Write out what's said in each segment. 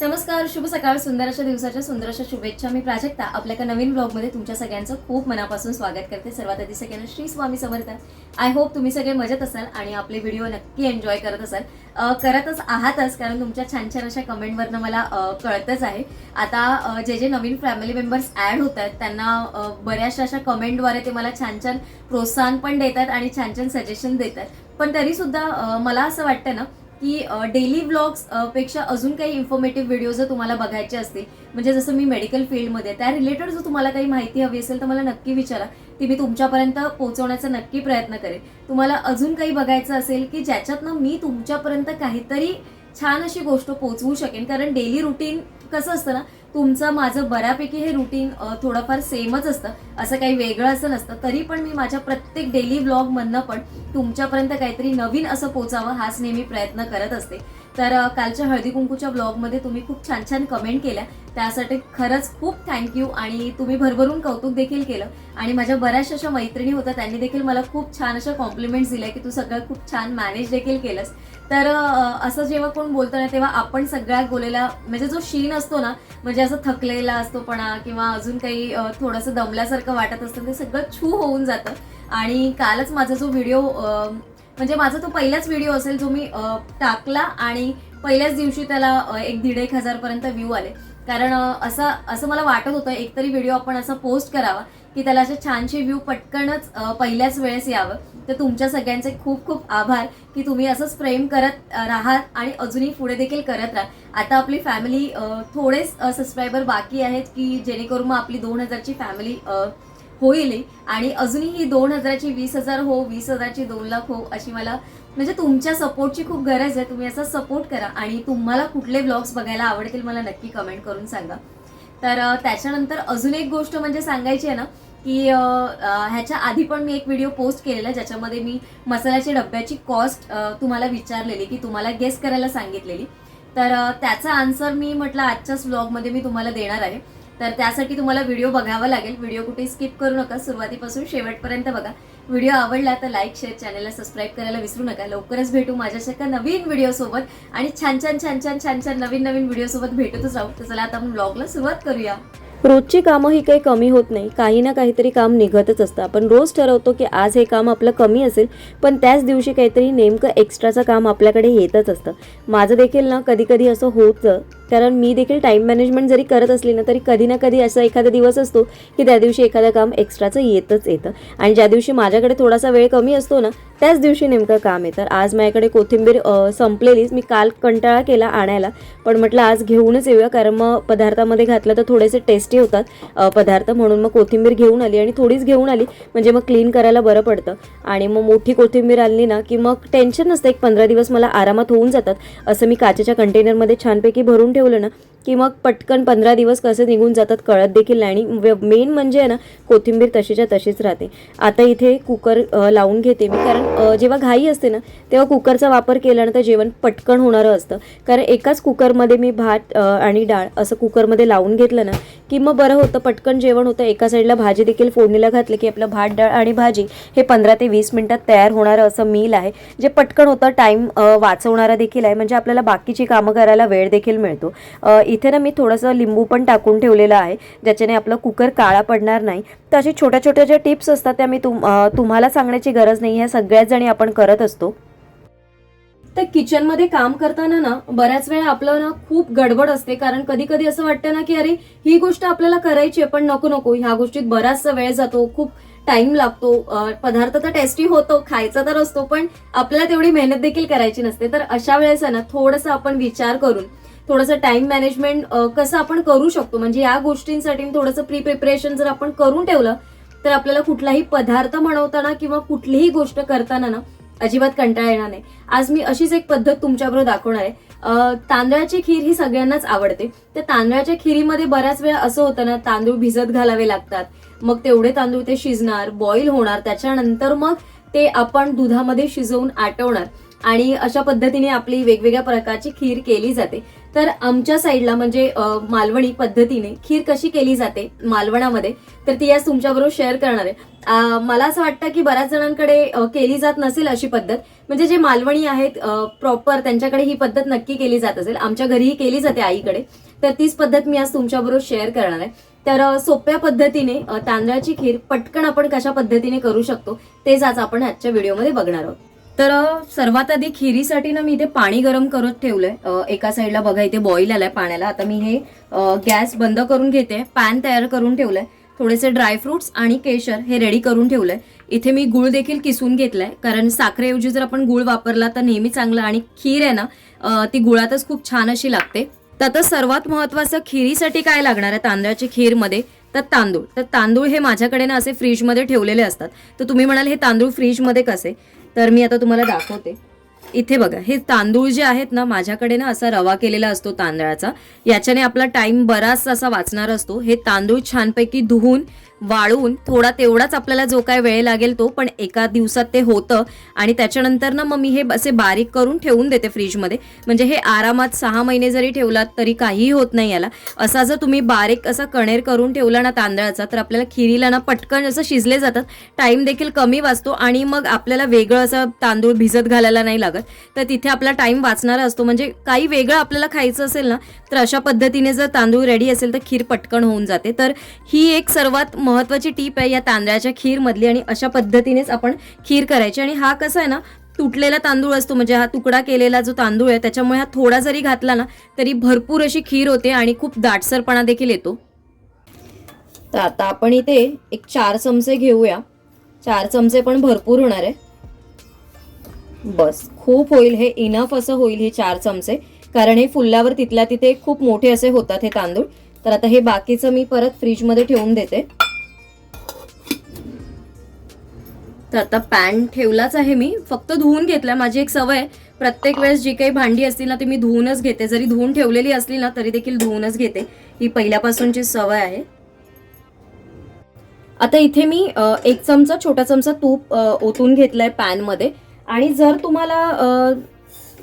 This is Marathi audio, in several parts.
नमस्कार, शुभ सकाळ. सुंदर अशा दिवसाच्या सुंदर अशा शुभेच्छा. मी प्राजक्ता आपल्या एका नवीन ब्लॉगमध्ये तुमच्या सगळ्यांचं खूप मनापासून स्वागत करते. सर्वात आधी सगळ्यांना श्री स्वामी समर्थ. आय होप तुम्ही सगळे मजेत असाल आणि आपले व्हिडिओ नक्की एन्जॉय करत असाल, करतच आहातच, कारण तुमच्या छान छान अशा कमेंटवरनं मला कळतच आहे. आता जे नवीन फॅमिली मेंबर्स ॲड होत आहेत त्यांना बऱ्याचशा अशा कमेंटद्वारे ते मला छान छान प्रोत्साहन पण देतात आणि छान छान सजेशन देतात. पण तरीसुद्धा मला असं वाटतं ना की डेली व्लॉग्स पेक्षा अजून काही इन्फॉर्मेटिव्ह व्हिडिओ जर तुम्हाला बघायचे असतील, म्हणजे जसं मी मेडिकल फील्डमध्ये त्या रिलेटेड जर तुम्हाला काही माहिती हवी असेल तर मला नक्की विचारा, ती मी तुमच्यापर्यंत पोहोचवण्याचा नक्की प्रयत्न करेन. तुम्हाला अजून काही बघायचं असेल की ज्याच्यातनं मी तुमच्यापर्यंत काहीतरी छान अशी गोष्ट पोहोचवू शकेन, कारण डेली रुटीन कसं असतं ना, तुमचं माझं बऱ्यापैकी हे रुटीन थोडंफार सेमच असतं, असं काही वेगळं असं नसतं. तरी पण मी माझ्या प्रत्येक डेली व्लॉगमधनं पण तुमच्यापर्यंत काहीतरी नवीन असं पोचावं हाच नेहमी प्रयत्न करत असते. तर कालच्या हळदी कुंकूच्या ब्लॉगमध्ये तुम्ही खूप छान छान कमेंट केल्या, त्यासाठी खरंच खूप थँक्यू. आणि तुम्ही भरभरून कौतुक देखील केलं आणि माझ्या बऱ्याचशा अशा मैत्रिणी होत्या त्यांनी देखील मला खूप छान अशा कॉम्प्लिमेंट्स दिल्या की तू सगळं खूप छान मॅनेज देखील केलंस. तर असं जेव्हा कोण बोलतं ना तेव्हा आपण सगळ्यात बोलायला, म्हणजे जो शीन असतो ना, म्हणजे असं थकलेला असतोपणा किंवा अजून काही थोडंसं दमल्यासारखं वाटत असतं, ते सगळं छू होऊन जातं. आणि कालच माझा जो व्हिडिओ, म्हणजे माझा तो पहिलाच व्हिडिओ असेल जो मी टाकला आणि पहिल्याच दिवशी त्याला 1,500-1,500 हजारपर्यंत व्ह्यू आले. कारण असं मला वाटत होतं एकतरी व्हिडिओ आपण असा पोस्ट करावा की त्याला असे छानसे व्ह्यू पटकनच पहिल्याच वेळेस यावं. तर तुमच्या सगळ्यांचे खूप खूप आभार की तुम्ही असंच प्रेम करत राहात आणि अजूनही पुढे देखील करत राहा. आता आपली फॅमिली थोडेच सबस्क्रायबर बाकी आहेत की जेणेकरून मग आपली 2,000ची फॅमिली होईल. आणि अजूनही ही 2,000ची 20,000 हो, 20,000ची 2,00,000 हो, अशी मला म्हणजे तुमच्या सपोर्टची खूप गरज आहे. तुम्ही असा सपोर्ट करा आणि तुम्हाला कुठले व्लॉग्स बघायला आवडतील मला नक्की कमेंट करून सांगा. तर त्याच्यानंतर अजून एक गोष्ट म्हणजे सांगायची आहे ना की ह्याच्या आधी पण मी एक व्हिडिओ पोस्ट केलेला ज्याच्यामध्ये मी मसाल्याच्या डब्याची कॉस्ट तुम्हाला विचारलेली की तुम्हाला गेस करायला सांगितलेली. तर त्याचा आन्सर मी म्हटलं आजच्याच व्लॉगमध्ये मी तुम्हाला देणार आहे. तर त्यासाठी तुम्हाला व्हिडिओ बघावा लागेल. व्हिडिओ कुठे स्किप करू नका, सुरुवातीपासून शेवटपर्यंत बघा. व्हिडिओ आवडला तर लाईक, शेअर, चॅनलला सबस्क्राईब करायला विसरू नका. लवकरच भेटू माझ्या एका नवीन व्हिडिओसोबत आणि छान छान नवीन व्हिडिओसोबत भेटतच राहू. तर चला आता आपण व्लॉगला सुरुवात करूया. रोजची कामं ही काही कमी होत नाही, काही ना काहीतरी काम निघतच असतं. आपण रोज ठरवतो की आज हे काम आपलं कमी असेल, पण त्याच दिवशी काहीतरी नेमकं एक्स्ट्राचं काम आपल्याकडे येतच असतं. माझं देखील ना कधी कधी असं होतं, कारण मी देखील टाईम मॅनेजमेंट जरी करत असली ना तरी कधी ना कधी असा एखादा दिवस असतो की त्या दिवशी एखादं काम एक्स्ट्राचं येतं. आणि ज्या दिवशी माझ्याकडे थोडासा वेळ कमी असतो ना त्याच दिवशी नेमकं काम येतं. आज माझ्याकडे कोथिंबीर संपलेलीच, मी काल कंटाळा केला आणायला, पण म्हटलं आज घेऊनच येऊया, कारण मग पदार्थामध्ये घातलं तर थोडेसे टेस्टी होतात पदार्थ, म्हणून मग कोथिंबीर घेऊन आली आणि थोडीच घेऊन आली म्हणजे मग क्लीन करायला बरं पडतं. आणि मग मोठी कोथिंबीर आणली ना की मग टेन्शन नसतं, एक 15 दिवस मला आरामात होऊन जातात. असं मी काचेच्या कंटेनरमध्ये छानपैकी भरून ठेवलं ना की मग पटकन 15 दिवस कसे निघून जातात कळत देखील नाही. आणि मेन म्हणजे आहे ना कोथिंबीर तशीच्या तशीच राहते. आता इथे कुकर लावून घेते मी, कारण जेव्हा घाई असते ना तेव्हा कुकरचा वापर केल्यानंतर जेवण पटकन होणारं असतं. कारण एकाच कुकरमध्ये मी भात आणि डाळ असं कुकरमध्ये लावून घेतलं ना की मग बरं होतं, पटकन जेवण होतं. एका साईडला भाजी देखील फोडणीला घातलं की आपलं भात डाळ आणि भाजी हे 15 ते 20 मिनिटात तयार होणारं असं मील आहे, जे पटकन होतं, टाईम वाचवणारा देखील आहे, म्हणजे आपल्याला बाकीची कामं करायला वेळ देखील मिळतो. इथे ना मी थोडंसं लिंबू पण टाकून ठेवलेलं आहे ज्याच्याने आपला कुकर काळा पडणार नाही. तर अशा छोट्या छोट्या ज्या टिप्स असतात त्या मी तुम्हाला सांगण्याची गरज नाही, ह्या सगळ्याच जणी आपण करत असतो. तर किचनमध्ये काम करताना ना बऱ्याच वेळा आपलं ना खूप गडबड असते, कारण कधी कधी असं वाटतं ना की अरे ही गोष्ट आपल्याला करायची आहे पण नको ह्या गोष्टीत बराचसा वेळ जातो, खूप टाइम लागतो. पदार्थ तर टेस्टी होतो, खायचा तर असतो, पण आपल्याला तेवढी मेहनत देखील करायची नसते. तर अशा वेळेस ना थोडंसं आपण विचार करून थोडंसं टाइम मॅनेजमेंट कसं आपण करू शकतो, म्हणजे या गोष्टींसाठी थोडंसं प्रिपरेशन जर आपण करून ठेवलं तर आपल्याला कुठलाही पदार्थ बनवताना किंवा कुठलीही गोष्ट करताना ना अजिबात कंटाळा येणार नाही. आज मी अशीच एक पद्धत तुमच्याबरोबर दाखवणार आहे. तांदळाची खीर ही सगळ्यांनाच आवडते. तर तांदळाच्या खिरीमध्ये बऱ्याच वेळा असं होतं ना, तांदूळ भिजत घालावे लागतात, मग तेवढे तांदूळ ते शिजणार, बॉईल होणार, त्याच्यानंतर मग ते आपण दुधामध्ये शिजवून आटवणार आणि अशा पद्धतीने आपली वेगवेगळ्या प्रकारची खीर केली जाते. तर आमच्या साईडला म्हणजे मालवणी पद्धतीने खीर कशी केली जाते मालवणामध्ये, तर ती आज तुमच्याबरोबर शेअर करणार आहे. मला असं वाटतं की बऱ्याच जणांकडे केली जात नसेल अशी पद्धत, म्हणजे जे मालवणी आहेत प्रॉपर त्यांच्याकडे ही पद्धत नक्की केली जात असेल. आमच्या घरीही केली जाते आईकडे, तर तीच पद्धत मी आज तुमच्याबरोबर शेअर करणार आहे. तर सोप्या पद्धतीने तांदळाची खीर पटकन आपण कशा पद्धतीने करू शकतो तेच आज आपण आजच्या व्हिडिओमध्ये बघणार आहोत. तर सर्वात आधी खिरीसाठी ना मी इथे पाणी गरम करत ठेवलंय. एका साईडला बघा इथे बॉईल आलाय पाण्याला. आता मी हे गॅस बंद करून घेते. पॅन तयार करून ठेवलंय. थोडेसे ड्रायफ्रुट्स आणि केशर हे रेडी करून ठेवलंय. इथे मी गुळ देखील किसून घेतलाय, कारण साखरेऐवजी जर आपण गुळ वापरला तर नेहमी चांगलं, आणि खीर आहे ना ती गुळातच खूप छान अशी लागते. तर आता सर्वात महत्वाचं खिरीसाठी काय लागणार आहे तांदळाची खीरमध्ये, तर तांदूळ. तर तांदूळ हे माझ्याकडे ना असे फ्रीजमध्ये ठेवलेले असतात. तर तुम्ही म्हणाल हे तांदूळ फ्रीजमध्ये कसे, तर मी आता तुम्हाला दाखवते. इथे बघा, हे तांदूळ जे आहेत ना माझ्याकडे ना असा रवा केलेला असतो तांदळाचा. याच्याने आपला टाइम बराच असा वाचणार असतो. हे तांदूळ छानपैकी धुवून वाळून थोडा तेवढाच आपल्याला जो काय वेळ लागेल तो, पण एका दिवसात ते होतं. आणि त्याच्यानंतर ना मग मी हे असे बारीक करून ठेवून देते फ्रीजमध्ये. म्हणजे हे आरामात 6 महिने जरी ठेवलात तरी काहीही होत नाही याला. असा जर तुम्ही बारीक असा कणेर करून ठेवला ना तांदळाचा, तर आपल्याला खिरीला ना पटकन असं शिजले जातात. टाइम देखील कमी वाचतो आणि मग आपल्याला वेगळं असं तांदूळ भिजत घालायला नाही लागत. तर तिथे आपला टाइम वाचणारा असतो. म्हणजे काही वेगळं आपल्याला खायचं असेल ना, तर अशा पद्धतीने जर तांदूळ रेडी असेल तर खीर पटकन होऊन जाते. तर ही एक सर्वात महत्वाची टीप आहे या तांदळाच्या खीर मधली. आणि अशा पद्धतीनेच आपण खीर करायची. आणि हा कसा आहे ना तुटलेला तांदूळ असतो, म्हणजे हा तुकडा केलेला जो तांदूळ आहे, त्याच्यामुळे हा थोडा जरी घातला ना तरी भरपूर अशी खीर होते आणि खूप दाटसरपणा देखील येतो. तर आता आपण इथे एक 4 चमचे घेऊया. 4 चमचे पण भरपूर होणार आहे. बस खूप होईल, हे इनफ असं होईल हे 4 चमचे, कारण हे फुलल्यावर तिथल्या तिथे खूप मोठे असे होतात हे तांदूळ. तर आता हे बाकीचं मी परत फ्रीजमध्ये ठेवून देते. तर आता पॅन ठेवलाच आहे मी, फक्त धुवून घेतला. माझी एक सवय आहे, प्रत्येक वेळेस जी काही भांडी असतील ना ती मी धुवूनच घेते. जरी धुवून ठेवलेली असली ना तरी देखील धुवूनच घेते. ही पहिल्यापासूनची सवय आहे. आता इथे मी 1 चमचा छोटा चमचा तूप ओतून घेतलंय पॅनमध्ये. आणि जर तुम्हाला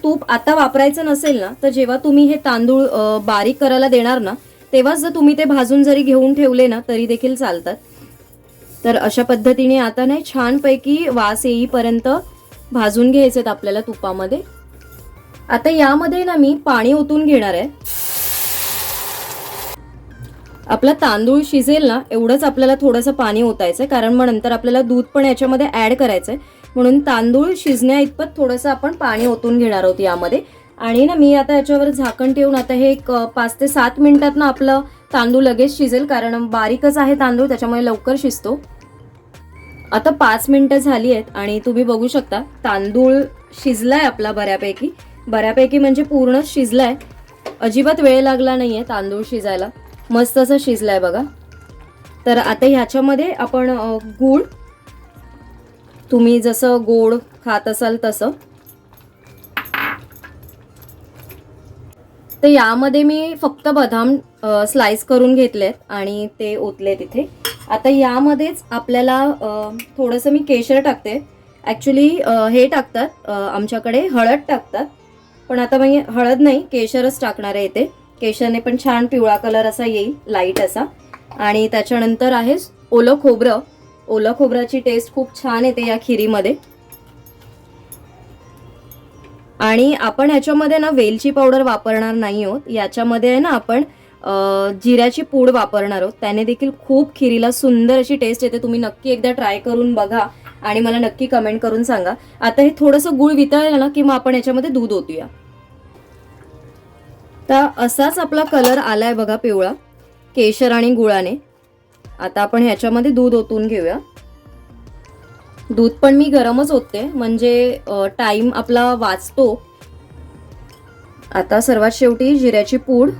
तूप आता वापरायचं नसेल ना, तर जेव्हा तुम्ही हे तांदूळ बारीक करायला देणार ना तेव्हाच जर तुम्ही ते भाजून जरी घेऊन ठेवले ना तरी देखील चालतात. तर अशा पद्धतीने आता नाही छानपैकी वास येईपर्यंत भाजून घ्यायचेत आपल्याला तुपामध्ये. आता यामध्ये ना मी पाणी ओतून घेणार आहे. आपला तांदूळ शिजेल ना एवढंच आपल्याला थोडंसं पाणी ओतायचंय, कारण मग नंतर आपल्याला दूध पण याच्यामध्ये ऍड करायचंय. म्हणून तांदूळ शिजण्या इतपत थोडंसं आपण पाणी ओतून घेणार आहोत यामध्ये. आणि ना मी आता याच्यावर झाकण ठेवून आता हे एक 5 ते 7 मिनिटात ना आपलं तांदूळ लगेच शिजेल, कारण बारीकच आहे तांदूळ त्याच्यामुळे लवकर शिजतो. आता 5 मिनिटं झाली आहेत आणि तुम्ही बघू शकता तांदूळ शिजलाय आपला बऱ्यापैकी म्हणजे पूर्ण शिजलाय. अजिबात वेळ लागला नाहीये तांदूळ शिजायला, मस्त असं शिजलाय बघा. तर आता ह्याच्यामध्ये आपण गूळ, तुम्ही जसं गोड खात असाल तसं, तर यामध्ये मी फक्त बदाम स्लाइस करून घेतलेत आणि ते ओतले तिथे. आता यामध्येच आपल्याला थोडंसं मी केशर टाकते. ॲक्च्युली हे टाकतात आमच्याकडे हळद टाकतात, पण आता मी हळद नाही केशरच टाकणार आहे इथे. केशरने पण छान पिवळा कलर असा येईल, लाईट असा. आणि त्याच्यानंतर आहे ओलं खोबरं. ओलं खोबऱ्याची टेस्ट खूप छान येते या खिरीमध्ये. आणि आपण ह्याच्यामध्ये ना वेलची पावडर वापरणार नाही आहोत. याच्यामध्ये आहे ना आपण जिऱ्याची पूड वापरणार आहोत. त्याने देखील खूप खिरीला सुंदर अशी टेस्ट येते. तुम्ही नक्की एकदा ट्राय करून बघा आणि मला नक्की कमेंट करून सांगा. आता हे थोडंसं गुळ वितळलं ना की मग आपण याच्यामध्ये दूध ओतूया. तर असाच आपला कलर आलाय बघा पिवळा, केशर आणि गुळाने. आता आपण ह्याच्यामध्ये दूध ओतून घेऊया. दूध पण मी गरमच ओतते, म्हणजे टाइम आपला वाचतो. आता सर्वात शेवटी जिऱ्याची पूड.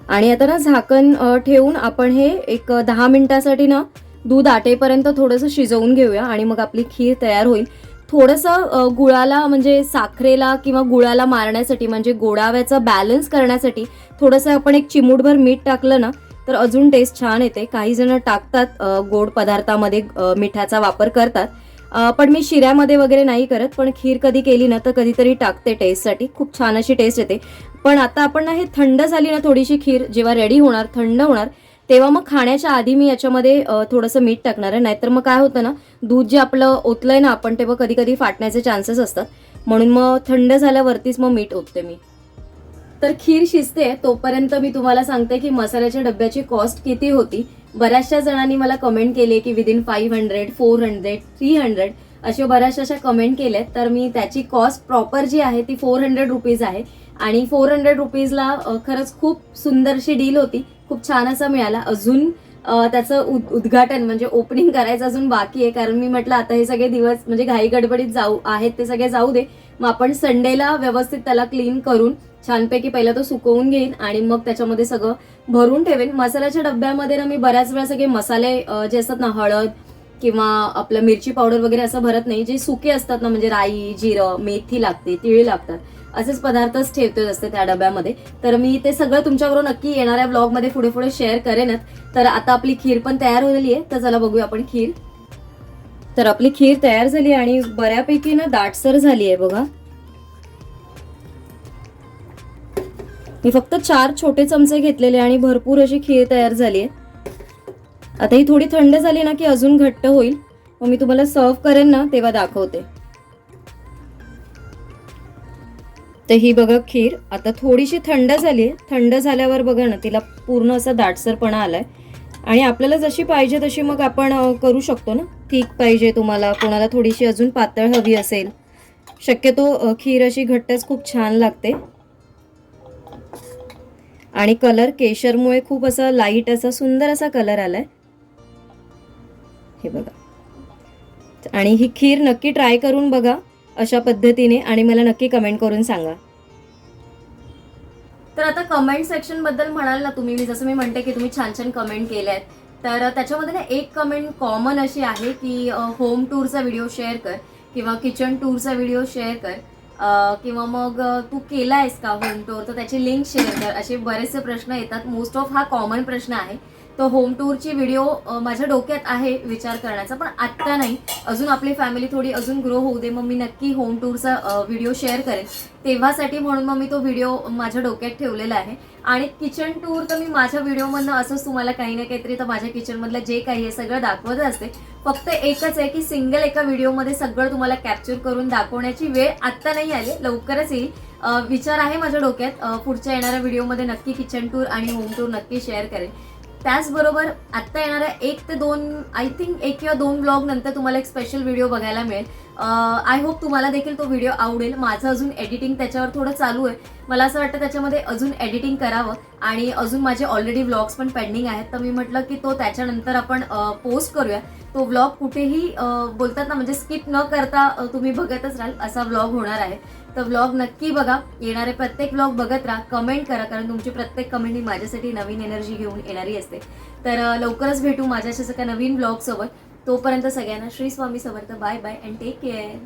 आणि आता ना झाकण ठेवून आपण हे एक 10 मिनिटासाठी ना दूध आटेपर्यंत थोडंसं शिजवून घेऊया आणि मग आपली खीर तयार होईल. थोडंसं गुळाला म्हणजे साखरेला किंवा गुळाला मारण्यासाठी, म्हणजे गोडाव्याचा बॅलन्स करण्यासाठी थोडंसं आपण एक चिमूटभर मीठ टाकलं ना तर अजून टेस्ट छान येते. काही जण टाकतात गोड पदार्थामध्ये मिठाचा वापर करतात. पण मी शिऱ्यामध्ये वगैरे नाही करत, पण खीर कधी केली ना तर कधीतरी टाकते टेस्टसाठी. खूप छान अशी टेस्ट येते. पण आता आपण ना हे थंड झाली ना थोडीशी खीर जेव्हा रेडी होणार, थंड होणार, तेव्हा मग खाण्याच्या आधी मी याच्यामध्ये थोडंसं मीठ टाकणार आहे. नाहीतर मग काय होतं ना, दूध जे आपलं ओतलंय ना आपण तेव्हा कधी कधी फाटण्याचे चान्सेस असतात. म्हणून मग थंड झाल्यावरतीच मग मीठ ओतते मी. तर खीर शिजते तोपर्यंत मी तुम्हाला सांगते की मसाल्याच्या डब्याची कॉस्ट किती होती. बऱ्याचशा जणांनी मला कमेंट केली की विदिन 500, 400, 300 अशा बऱ्याचशा अशा कमेंट केल्यात. तर मी त्याची कॉस्ट प्रॉपर जी आहे ती 400 रुपीज आहे. आणि 400 रुपीजला खरंच खूप सुंदरशी डील होती. खूप छान असा मिळाला. अजून त्याचं उद्घाटन म्हणजे ओपनिंग करायचं अजून बाकी आहे. कारण मी म्हटलं आता हे सगळे दिवस म्हणजे घाई गडबडीत जाऊ आहेत ते सगळे जाऊ दे, मग आपण संडेला व्यवस्थित त्याला क्लीन करून छानपैकी पहिला तो सुकवून घेईन आणि मग त्याच्यामध्ये सगळं भरून ठेवेन. मसाल्याच्या डब्यामध्ये ना मी बऱ्याच वेळा सगळे मसाले जे असतात ना, हळद किंवा आपलं मिरची पावडर वगैरे असं भरत नाही. जे सुके असतात ना, म्हणजे राई, जिरं, मेथी लागते, तिळी लागतात, असेच पदार्थच ठेवते असते त्या डब्यामध्ये. तर मी ते सगळं तुमच्याबरोबर नक्की येणाऱ्या ब्लॉगमध्ये पुढे पुढे शेअर करेनच. तर आता आपली खीर पण तयार झालेली आहे. तर चला बघूया आपण खीर. तर आपली खीर तयार झाली आणि बऱ्यापैकी ना दाटसर झाली आहे बघा. मी फक्त 4 छोटे चमचे घेतलेले आणि भरपूर अशी खीर तयार झाली आहे. आता ही थोडी थंड झाली ना की अजून घट्ट होईल. मग मी तुम्हाला सर्व करेन ना तेव्हा दाखवते. तर ही बघा खीर आता थोडीशी थंड झाली आहे. थंड झाल्यावर बघा ना तिला पूर्ण असा दाटसरपणा आलाय. आणि आपल्याला जशी पाहिजे तशी मग आपण करू शकतो ना. थिक पाहिजे तुम्हाला, कोणाला थोडीशी अजून पातळ हवी असेल. शक्यतो खीर अशी घट्टच खूप छान लागते. आणि कलर केशरमुळे खूप असा लाईट असा सुंदर असा कलर आलाय हे बघा. आणि ही खीर नक्की ट्राय करून बघा अशा पद्धतीने आणि मला नक्की कमेंट करून सांगा. तर आता कमेंट सेक्शन बद्दल म्हणाल ना तुम्ही, जसं मी म्हणते की तुम्ही छान छान कमेंट केल्यात, तर त्याच्यामध्ये ना एक कमेंट कॉमन अशी आहे की होम टूरचा व्हिडिओ शेअर कर किंवा किचन टूरचा व्हिडिओ शेअर कर किंवा मग तू केला आहेस का होम टूर, तर त्याची लिंक शेअर कर. असे बरेचसे प्रश्न येतात. मोस्ट ऑफ हा कॉमन प्रश्न आहे. तो होम टूरची व्हिडिओ माझ्या डोक्यात आहे विचार करण्याचा, पण आत्ता नाही. अजून आपली फॅमिली थोडी अजून ग्रो होऊ दे, मग मी नक्की होम टूरचा व्हिडिओ शेअर करेन तेव्हासाठी. म्हणून मग मी तो व्हिडिओ माझ्या डोक्यात ठेवलेला आहे. आणि किचन टूर तर मी माझ्या व्हिडिओमधनं असंच तुम्हाला काही ना काहीतरी तर माझ्या किचनमधलं जे काही आहे सगळं दाखवत असते. फक्त एकच आहे की सिंगल एका व्हिडिओमध्ये सगळं तुम्हाला कॅप्चर करून दाखवण्याची वेळ आत्ता नाही आली, लवकरच येईल. विचार आहे माझ्या डोक्यात. पुढच्या येणाऱ्या व्हिडिओमध्ये नक्की किचन टूर आणि होम टूर नक्की शेअर करेन. त्याचबरोबर आत्ता येणाऱ्या 1 ते 2 आय थिंक 1 किंवा 2 ब्लॉग नंतर तुम्हाला एक स्पेशल व्हिडिओ बघायला मिळेल. आय होप तुम्हाला देखील तो व्हिडिओ आवडेल. माझं अजून एडिटिंग त्याच्यावर थोडं चालू आहे. मला असं वाटतं त्याच्यामध्ये अजून एडिटिंग करावं आणि अजून माझे ऑलरेडी व्लॉग्स पण पेंडिंग आहेत. तर मी म्हटलं की तो त्याच्यानंतर आपण पोस्ट करूया. तो व्लॉग कुठेही बोलतात ना, म्हणजे स्किप न करता तुम्ही बघतच राहाल असा व्लॉग होणार आहे. तर व्लॉग नक्की बघा. येणारे प्रत्येक व्लॉग बघत राहा, कमेंट करा, कारण तुमची प्रत्येक कमेंट ही माझ्यासाठी नवीन एनर्जी घेऊन येणारी असते. तर लवकरच भेटू माझ्याशी एका नवीन व्लॉग सोबत. तोपर्यंत सगळ्यांना Shri Swami Samarth. Bye bye and take care.